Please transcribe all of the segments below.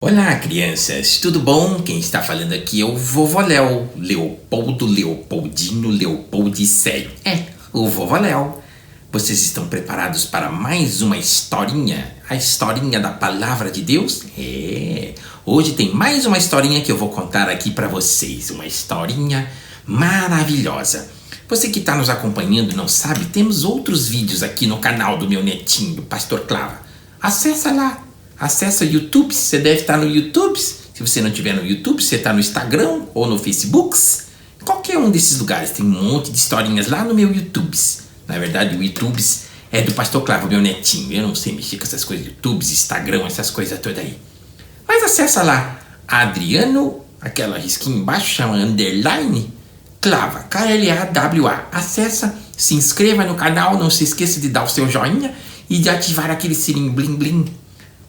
Olá, crianças, tudo bom? Quem está falando aqui é o Vovô Léo, Leopoldo, Leopoldinho, Leopoldicéio. O Vovô Léo. Vocês estão preparados para mais uma historinha? A historinha da Palavra de Deus? Hoje tem mais uma historinha que eu vou contar aqui para vocês. Uma historinha maravilhosa. Você que está nos acompanhando e não sabe, temos outros vídeos aqui no canal do meu netinho, Pastor Clava. Acessa lá. Acesse o YouTube, você deve estar no YouTube. Se você não estiver no YouTube, você está no Instagram ou no Facebook. Qualquer um desses lugares, tem um monte de historinhas lá no meu YouTube. Na verdade, o YouTube é do Pastor Clavo, meu netinho. Eu não sei mexer com essas coisas, YouTube, Instagram, essas coisas todas aí. Mas acessa lá, Adriano, aquela risquinha embaixo, chama underline, Clava, K-L-A-W-A. Acessa, se inscreva no canal, não se esqueça de dar o seu joinha e de ativar aquele sininho blim blim.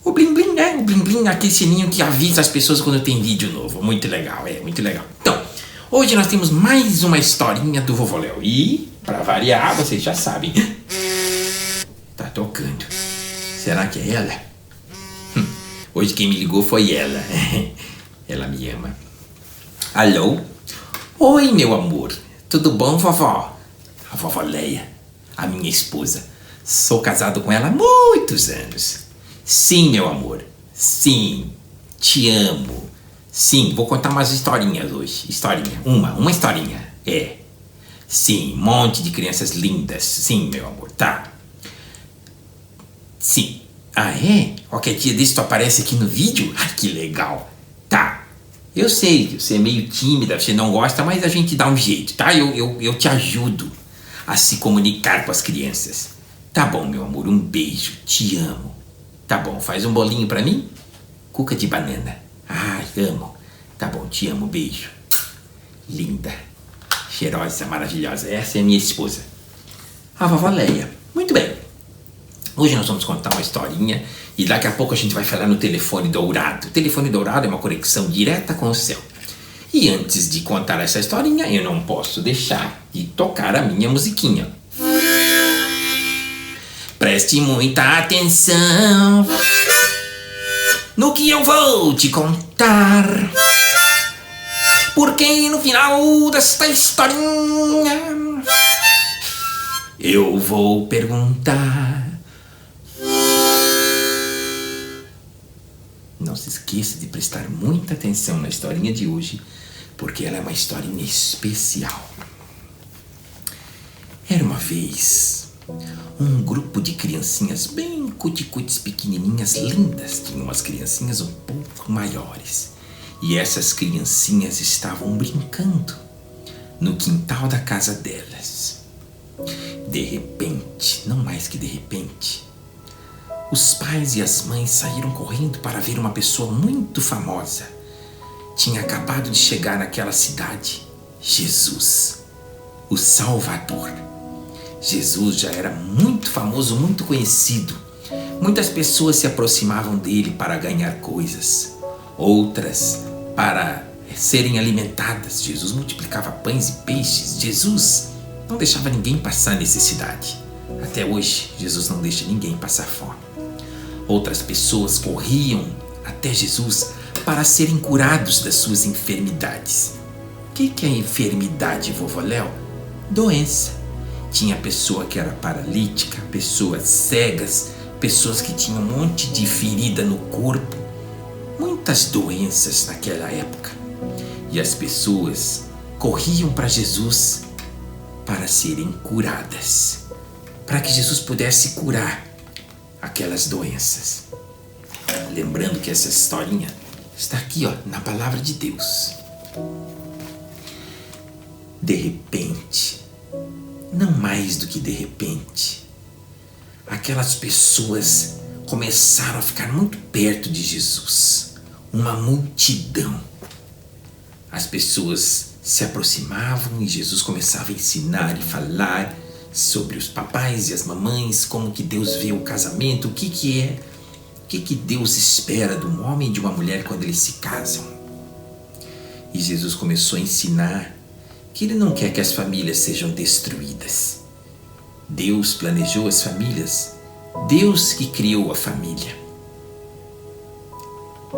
O blim blim, né? O blim blim, aquele sininho que avisa as pessoas quando tem vídeo novo. Muito legal, muito legal. Então, hoje nós temos mais uma historinha do Vovô Léo. E, pra variar, vocês já sabem. Tá tocando. Será que é ela? Hoje quem me ligou foi ela. Ela me ama. Alô? Oi, meu amor. Tudo bom, vovó? A vovó Leia, a minha esposa. Sou casado com ela há muitos anos. Sim, meu amor. Sim. Te amo. Sim, vou contar umas historinhas hoje. Historinha. Uma historinha. Sim, um monte de crianças lindas. Sim, meu amor. Tá. Sim. Ah, é? Qualquer dia desse tu aparece aqui no vídeo? Ai, que legal. Tá. Eu sei que você é meio tímida, você não gosta, mas a gente dá um jeito, tá? Eu te ajudo a se comunicar com as crianças. Tá bom, meu amor. Um beijo. Te amo. Tá bom, faz um bolinho pra mim? Cuca de banana. Ai, amo. Tá bom, te amo, beijo. Linda, cheirosa, maravilhosa. Essa é a minha esposa, a vovó Leia. Muito bem. Hoje nós vamos contar uma historinha e daqui a pouco a gente vai falar no telefone dourado. O telefone dourado é uma conexão direta com o céu. E antes de contar essa historinha, eu não posso deixar de tocar a minha musiquinha. Preste muita atenção no que eu vou te contar, porque no final desta historinha eu vou perguntar. Não se esqueça de prestar muita atenção na historinha de hoje, porque ela é uma historinha especial. Era uma vez um grupo de criancinhas bem cuticutes, pequenininhas, lindas. Tinha umas criancinhas um pouco maiores. E essas criancinhas estavam brincando no quintal da casa delas. De repente, não mais que de repente, os pais e as mães saíram correndo para ver uma pessoa muito famosa. Tinha acabado de chegar naquela cidade, Jesus, o Salvador. Jesus já era muito famoso, muito conhecido. Muitas pessoas se aproximavam dele para ganhar coisas, outras para serem alimentadas. Jesus multiplicava pães e peixes. Jesus não deixava ninguém passar necessidade. Até hoje, Jesus não deixa ninguém passar fome. Outras pessoas corriam até Jesus para serem curados das suas enfermidades. O que é enfermidade, vovô Léo? Doença. Tinha pessoa que era paralítica, pessoas cegas, pessoas que tinham um monte de ferida no corpo. Muitas doenças naquela época. E as pessoas corriam para Jesus para serem curadas. Para que Jesus pudesse curar aquelas doenças. Lembrando que essa historinha está aqui, na Palavra de Deus. De repente, não mais do que de repente, aquelas pessoas começaram a ficar muito perto de Jesus. Uma multidão. As pessoas se aproximavam e Jesus começava a ensinar e falar sobre os papais e as mamães, como que Deus vê o casamento, o que Deus espera de um homem e de uma mulher quando eles se casam. E Jesus começou a ensinar que ele não quer que as famílias sejam destruídas. Deus planejou as famílias, Deus que criou a família.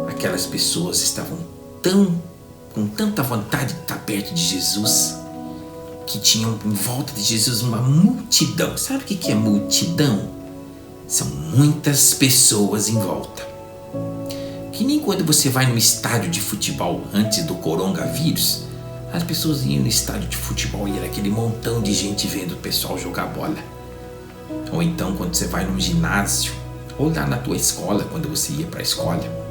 Aquelas pessoas estavam com tanta vontade de estar perto de Jesus, que tinham em volta de Jesus uma multidão. Sabe o que é multidão? São muitas pessoas em volta. Que nem quando você vai num estádio de futebol antes do coronavírus, as pessoas iam no estádio de futebol e era aquele montão de gente vendo o pessoal jogar bola. Ou então quando você vai num ginásio, ou lá na tua escola, quando você ia para a escola,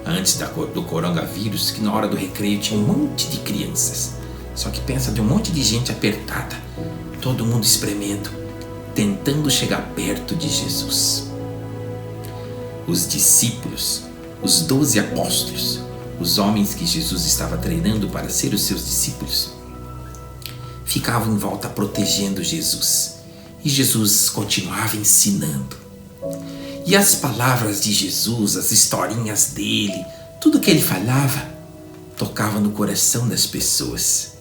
antes do coronavírus, que na hora do recreio tinha um monte de crianças. Só que pensa de um monte de gente apertada, todo mundo espremendo, tentando chegar perto de Jesus. Os discípulos, os 12 apóstolos, os homens que Jesus estava treinando para ser os seus discípulos, ficavam em volta protegendo Jesus. E Jesus continuava ensinando. E as palavras de Jesus, as historinhas dele, tudo que ele falava, tocava no coração das pessoas.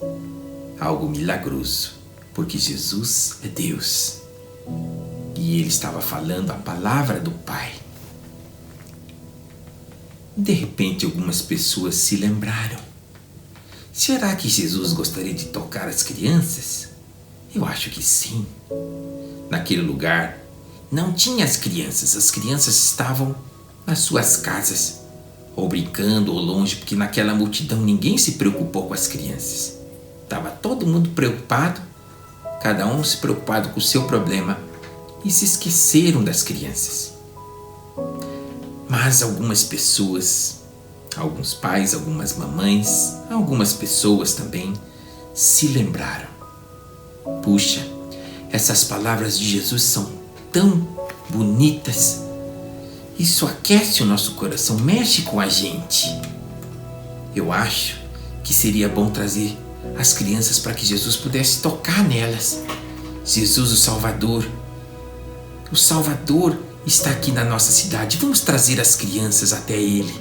Algo milagroso, porque Jesus é Deus. E ele estava falando a palavra do Pai. De repente, algumas pessoas se lembraram. Será que Jesus gostaria de tocar as crianças? Eu acho que sim. Naquele lugar, não tinha as crianças estavam nas suas casas, ou brincando ou longe, porque naquela multidão ninguém se preocupou com as crianças. Estava todo mundo preocupado, cada um se preocupado com o seu problema, e se esqueceram das crianças. Mas algumas pessoas, alguns pais, algumas mamães, algumas pessoas também se lembraram. Puxa, essas palavras de Jesus são tão bonitas. Isso aquece o nosso coração, mexe com a gente. Eu acho que seria bom trazer as crianças para que Jesus pudesse tocar nelas. Jesus, o Salvador está aqui na nossa cidade. Vamos trazer as crianças até Ele.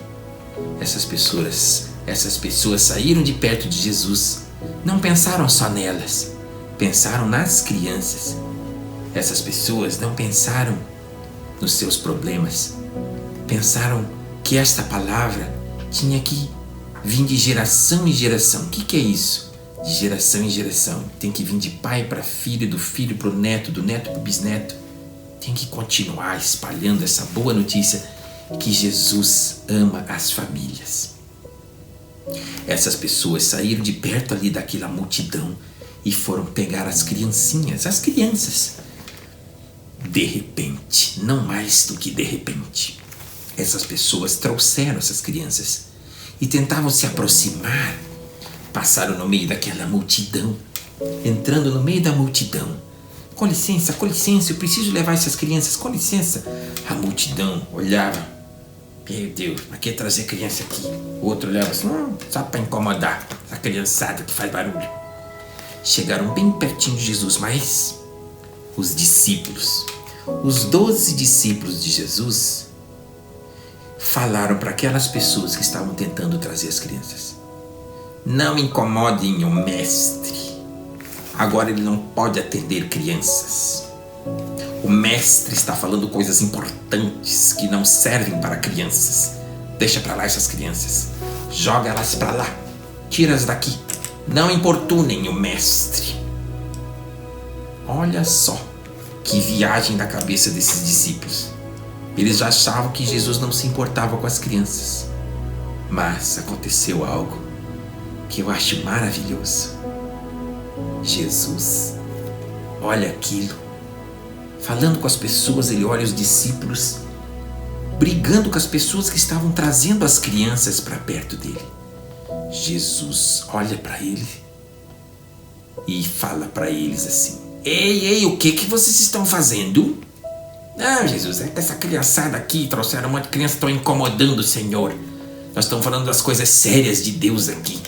Essas pessoas saíram de perto de Jesus. Não pensaram só nelas, pensaram nas crianças. Essas pessoas não pensaram nos seus problemas. Pensaram que esta palavra tinha que vir de geração em geração. O que é isso? De geração em geração. Tem que vir de pai para filho, do filho para o neto, do neto para o bisneto. Tem que continuar espalhando essa boa notícia que Jesus ama as famílias. Essas pessoas saíram de perto ali daquela multidão e foram pegar as criancinhas, as crianças. De repente, não mais do que de repente, essas pessoas trouxeram essas crianças e tentavam se aproximar. Passaram no meio daquela multidão, entrando no meio da multidão. Com licença, eu preciso levar essas crianças, com licença. A multidão olhava. Meu Deus, para que trazer criança aqui? O outro olhava assim, só para incomodar essa criançada que faz barulho. Chegaram bem pertinho de Jesus, mas os discípulos, os 12 discípulos de Jesus, falaram para aquelas pessoas que estavam tentando trazer as crianças: não incomodem o mestre. Agora ele não pode atender crianças. O mestre está falando coisas importantes que não servem para crianças. Deixa para lá essas crianças. Joga elas para lá. Tira-as daqui. Não importunem o mestre. Olha só que viagem da cabeça desses discípulos. Eles já achavam que Jesus não se importava com as crianças. Mas aconteceu algo que eu acho maravilhoso. Jesus olha aquilo, falando com as pessoas. Ele olha os discípulos brigando com as pessoas que estavam trazendo as crianças para perto dele. Jesus olha para ele e fala para eles assim: ei, o que vocês estão fazendo? Não, Jesus, é que essa criançada aqui trouxeram um monte de criança, estão incomodando o Senhor. Nós estamos falando das coisas sérias de Deus aqui.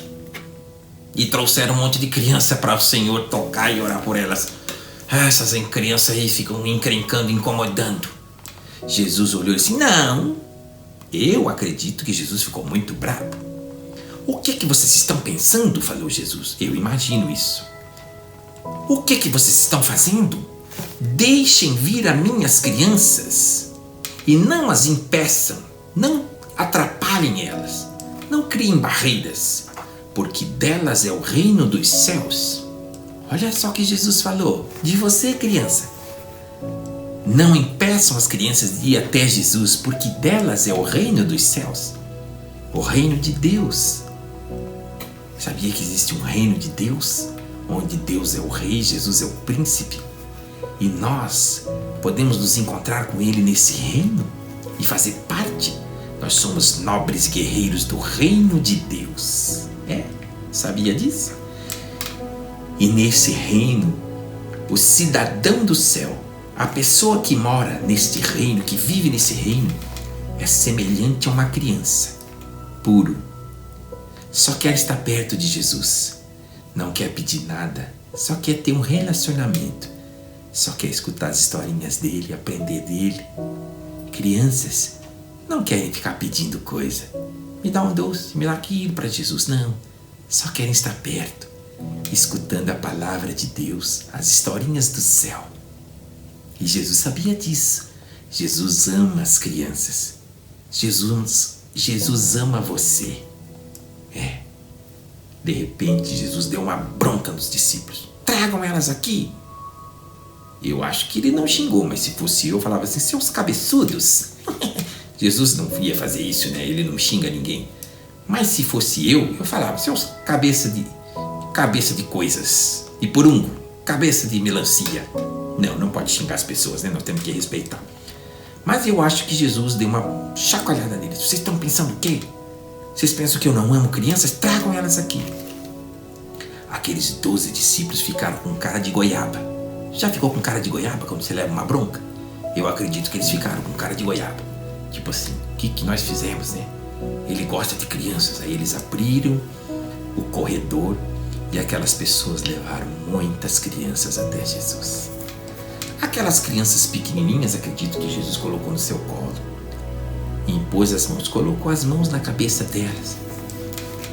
E trouxeram um monte de criança para o Senhor tocar e orar por elas. Essas crianças aí ficam encrencando, incomodando. Jesus olhou e disse: não, eu acredito que Jesus ficou muito bravo. O que vocês estão pensando? Falou Jesus. Eu imagino isso. O que vocês estão fazendo? Deixem vir a minhas crianças e não as impeçam. Não atrapalhem elas. Não criem barreiras, porque delas é o reino dos céus. Olha só o que Jesus falou de você, criança. Não impeçam as crianças de ir até Jesus, porque delas é o reino dos céus, o reino de Deus. Sabia que existe um reino de Deus, onde Deus é o rei, Jesus é o príncipe, e nós podemos nos encontrar com Ele nesse reino e fazer parte. Nós somos nobres guerreiros do reino de Deus. Sabia disso? E nesse reino, o cidadão do céu, a pessoa que mora neste reino, que vive nesse reino, é semelhante a uma criança, puro. Só quer estar perto de Jesus. Não quer pedir nada, só quer ter um relacionamento. Só quer escutar as historinhas dele, aprender dele. Crianças não querem ficar pedindo coisa. Me dá um doce, me dá aquilo para Jesus. Não, só querem estar perto, escutando a palavra de Deus, as historinhas do céu. E Jesus sabia disso. Jesus ama as crianças. Jesus ama você. De repente, Jesus deu uma bronca nos discípulos. Tragam elas aqui. Eu acho que ele não xingou, mas se fosse eu falava assim, seus cabeçudos. Jesus não ia fazer isso, né? Ele não xinga ninguém. Mas se fosse eu falava, seus cabeça de coisas, de porungo, cabeça de melancia. Não pode xingar as pessoas, né? Nós temos que respeitar. Mas eu acho que Jesus deu uma chacoalhada neles. Vocês estão pensando o quê? Vocês pensam que eu não amo crianças? Tragam elas aqui. Aqueles 12 discípulos ficaram com cara de goiaba. Já ficou com cara de goiaba quando você leva uma bronca? Eu acredito que eles ficaram com cara de goiaba. Tipo assim, o que nós fizemos, né? Ele gosta de crianças. Aí eles abriram o corredor e aquelas pessoas levaram muitas crianças até Jesus. Aquelas crianças pequenininhas, acredito que Jesus colocou no seu colo e impôs as mãos, colocou as mãos na cabeça delas,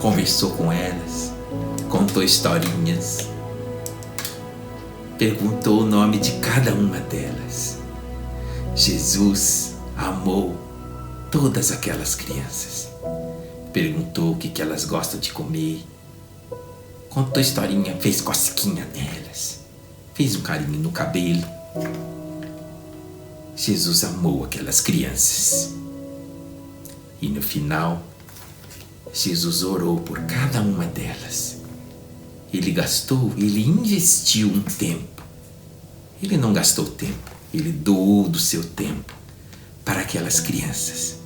conversou com elas, contou historinhas, perguntou o nome de cada uma delas. Jesus amou todas aquelas crianças, perguntou o que elas gostam de comer, contou historinha, fez cosquinha nelas, fez um carinho no cabelo. Jesus amou aquelas crianças. E no final, Jesus orou por cada uma delas. Ele investiu um tempo. Ele não gastou tempo, ele doou do seu tempo para aquelas crianças,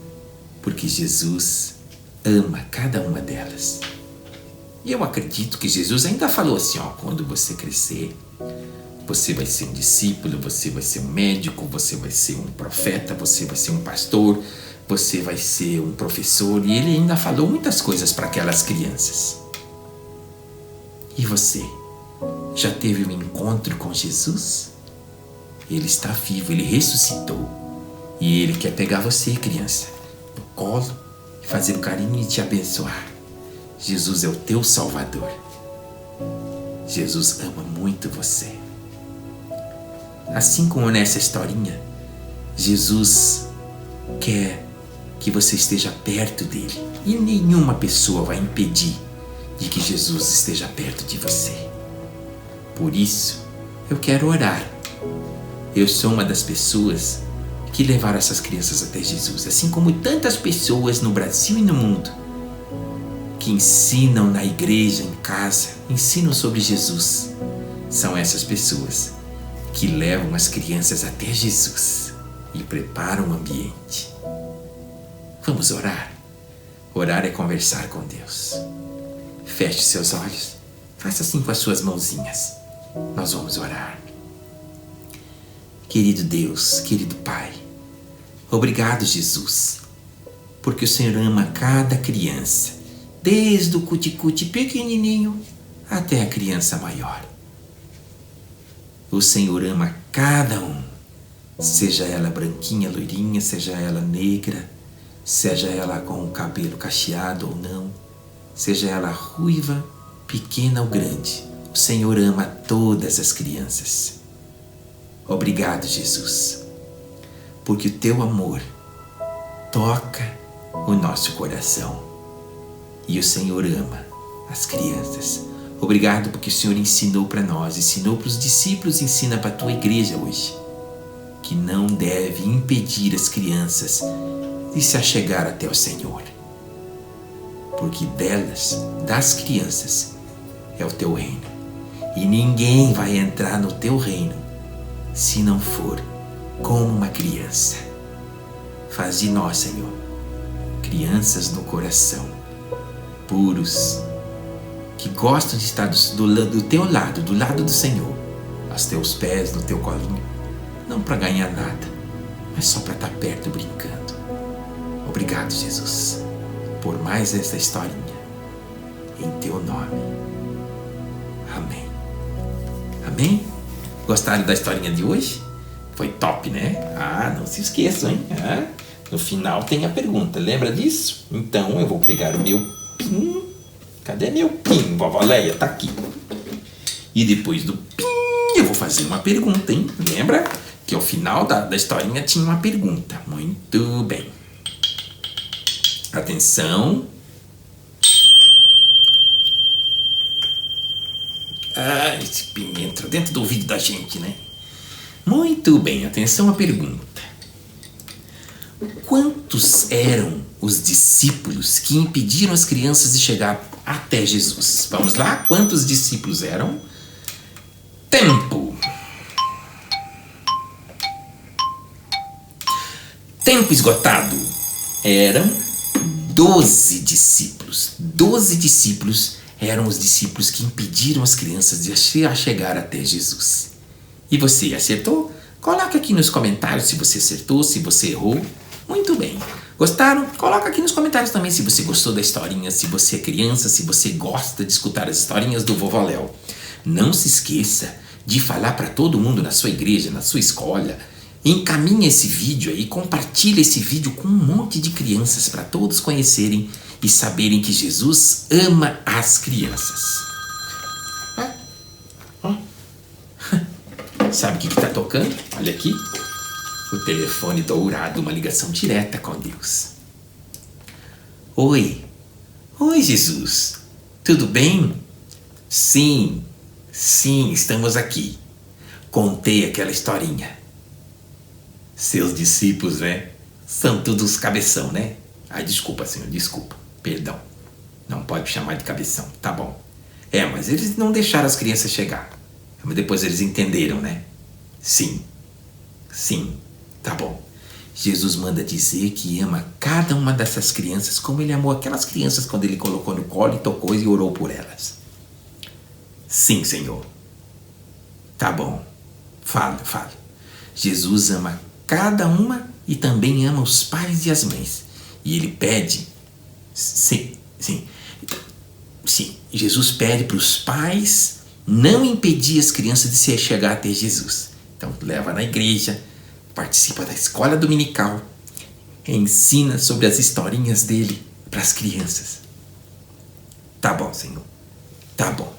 porque Jesus ama cada uma delas. E eu acredito que Jesus ainda falou assim, quando você crescer, você vai ser um discípulo, você vai ser um médico, você vai ser um profeta, você vai ser um pastor, você vai ser um professor. E ele ainda falou muitas coisas para aquelas crianças. E você? Já teve um encontro com Jesus? Ele está vivo, ele ressuscitou. E ele quer pegar você, criança, no colo, fazer um carinho e te abençoar. Jesus é o teu Salvador. Jesus ama muito você. Assim como nessa historinha, Jesus quer que você esteja perto dele. E nenhuma pessoa vai impedir de que Jesus esteja perto de você. Por isso, eu quero orar. Eu sou uma das pessoas que levaram essas crianças até Jesus, assim como tantas pessoas no Brasil e no mundo que ensinam na igreja, em casa, ensinam sobre Jesus. São essas pessoas que levam as crianças até Jesus e preparam o ambiente. Vamos orar? Orar é conversar com Deus. Feche seus olhos, faça assim com as suas mãozinhas. Nós vamos orar. Querido Deus, querido Pai, obrigado, Jesus, porque o Senhor ama cada criança, desde o cuti-cuti pequenininho até a criança maior. O Senhor ama cada um, seja ela branquinha, loirinha, seja ela negra, seja ela com o cabelo cacheado ou não, seja ela ruiva, pequena ou grande. O Senhor ama todas as crianças. Obrigado, Jesus, porque o teu amor toca o nosso coração. E o Senhor ama as crianças. Obrigado porque o Senhor ensinou para nós, ensinou para os discípulos, ensina para a tua igreja hoje, que não deve impedir as crianças de se achegar até o Senhor. Porque delas, das crianças, é o teu reino. E ninguém vai entrar no teu reino se não for como uma criança. Faz de nós, Senhor, crianças no coração, puros, que gostam de estar do teu lado, do lado do Senhor, aos teus pés, no teu colinho, não para ganhar nada, mas só para estar perto brincando. Obrigado, Jesus, por mais esta historinha, em teu nome. Amém. Amém? Gostaram da historinha de hoje? Foi top, né? Não se esqueçam, hein? No final tem a pergunta, lembra disso? Então eu vou pegar o meu PIN. Cadê meu PIN, vovó Leia? Tá aqui. E depois do PIN eu vou fazer uma pergunta, hein? Lembra que ao final da historinha tinha uma pergunta. Muito bem. Atenção. Esse PIN entra dentro do ouvido da gente, né? Muito bem, atenção à pergunta. Quantos eram os discípulos que impediram as crianças de chegar até Jesus? Vamos lá? Quantos discípulos eram? Tempo. Tempo esgotado. Eram 12 discípulos. 12 discípulos eram os discípulos que impediram as crianças de chegar até Jesus. E você acertou? Coloca aqui nos comentários se você acertou, se você errou. Muito bem. Gostaram? Coloca aqui nos comentários também se você gostou da historinha, se você é criança, se você gosta de escutar as historinhas do Vovó Léo. Não se esqueça de falar para todo mundo na sua igreja, na sua escola. Encaminhe esse vídeo aí, compartilhe esse vídeo com um monte de crianças para todos conhecerem e saberem que Jesus ama as crianças. Sabe o que está tocando? Olha aqui. O telefone dourado, uma ligação direta com Deus. Oi. Oi, Jesus. Tudo bem? Sim, estamos aqui. Contei aquela historinha. Seus discípulos, né? São todos cabeção, né? Desculpa, Senhor, desculpa. Perdão. Não pode chamar de cabeção, tá bom. Mas eles não deixaram as crianças chegar. Mas depois eles entenderam, né? Sim, tá bom. Jesus manda dizer que ama cada uma dessas crianças como ele amou aquelas crianças quando ele colocou no colo e tocou e orou por elas. Sim, Senhor. Tá bom. Fala. Jesus ama cada uma e também ama os pais e as mães. E ele pede... Sim. Jesus pede para os pais não impedir as crianças de se chegar até Jesus. Então, leva na igreja, participa da escola dominical, ensina sobre as historinhas dele para as crianças. Tá bom, Senhor. Tá bom.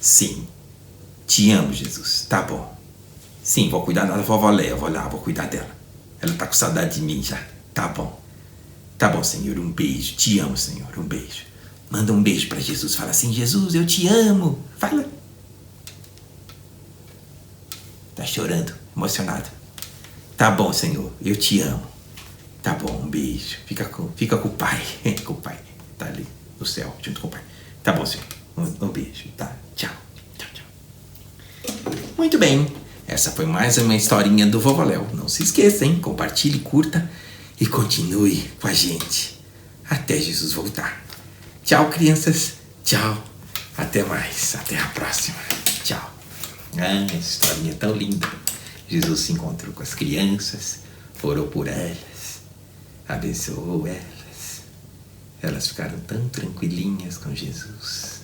Sim. Te amo, Jesus. Tá bom. Sim, vou cuidar da vovó Leia. Vou lá, vou cuidar dela. Ela tá com saudade de mim já. Tá bom. Tá bom, Senhor. Um beijo. Te amo, Senhor. Um beijo. Manda um beijo para Jesus. Fala assim, Jesus, eu te amo. Fala. Tá chorando, emocionado. Tá bom, Senhor, eu te amo. Tá bom, um beijo. Fica com o pai. Com o pai. Tá ali no céu, junto com o pai. Tá bom, Senhor. Um beijo, tá? Tchau. Muito bem. Essa foi mais uma historinha do Vovó Léo. Não se esqueça, hein? Compartilhe, curta e continue com a gente até Jesus voltar. Tchau, crianças. Tchau. Até mais. Até a próxima. Tchau. Essa historinha tão linda. Jesus se encontrou com as crianças, orou por elas, abençoou elas. Elas ficaram tão tranquilinhas com Jesus.